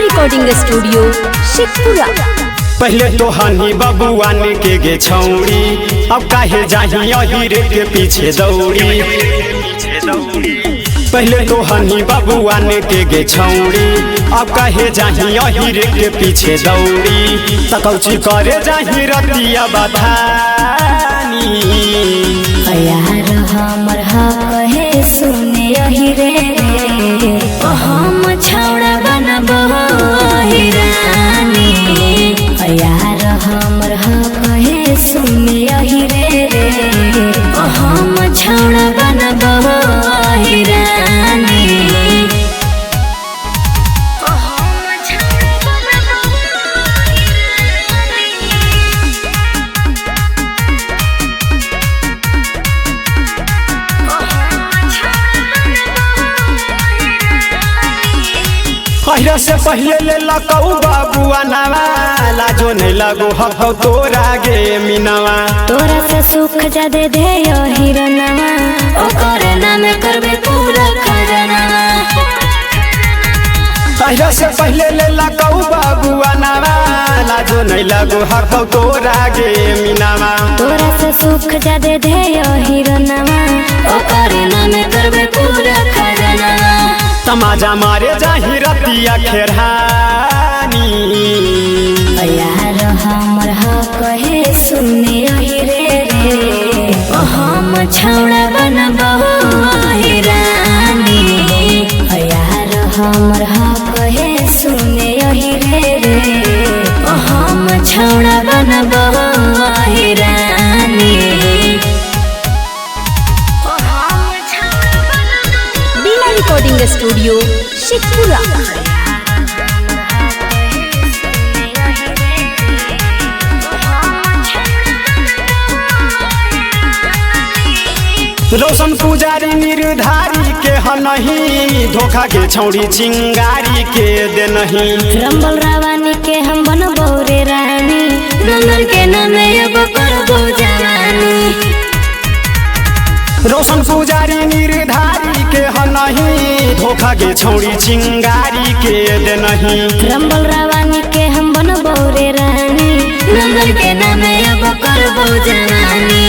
Recording studio Sheikhpura. पहले तो हनी बबुआन के गे छौड़ी, अब काहे जाही अहिरे के पीछे दौड़ी। पहले तो हनी बबुआन के गे छौड़ी, अब काहे जाही अहिरे के पीछे दौड़ी। तकौची करे जाही रतिया बधानी, यार हमर कहे सुने अहिरे हम छौड़ा बनबो हिरानी। यार हमर कहे सुने अहिरे हम छौड़ा बनबो हिरानी। पहिरा से पहले ले लकऊ बाबुआ नवा, लाजो नहीं लगो हकौ तोरा गे मिनवा। तोरा से सुख जादे दे हिरनवा, ओकर नाम करबे पूरा खजनवा। पहिरा से पहले ले लकऊ बाबुआ नवा, लाजो नहीं लगो हकौ तोरा गे मिनवा। तोरा से सुख जादे दे हिरनवा, ओकर नाम करबे पूरा खजनवा। तमाजा मारे जाही रतिया खेरहानी, यार हमर कहे सुने अहिरे हम छौड़ा बनबो हिरानी। यार हमर कहे सुने अहिरे हम छौड़ा बनबो हिरानी। Recording studio Sheikhpura. रोशन पुजारी निर्धारी के हनही, धोखा के छौड़ी चिंगारी के दे नहीं। रंबल रावानी के हम बनबो रे रानी, नंदन के नाम एगो करबो जवानी। रोशन पुजारी निर्धारी के हनही, धोखा के छौड़ी चिंगारी के दे नहीं। रंबल रावानी के हम बनबो रे रानी, नंदन के नाम एगो करबो जवानी।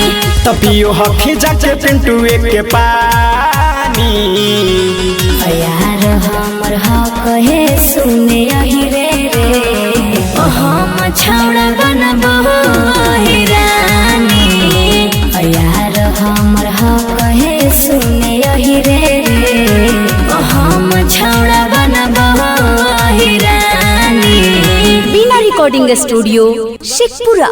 तपियो हखी जाके पिंटू के पानी, यार हमर कहे सुने अहिरे हम छौड़ा बनबो हिरानी। यार हमर कहे सुने अहिरे हम छौड़ा बनबो हिरानी। बिना रिकॉर्डिंग स्टूडियो शेखपुरा।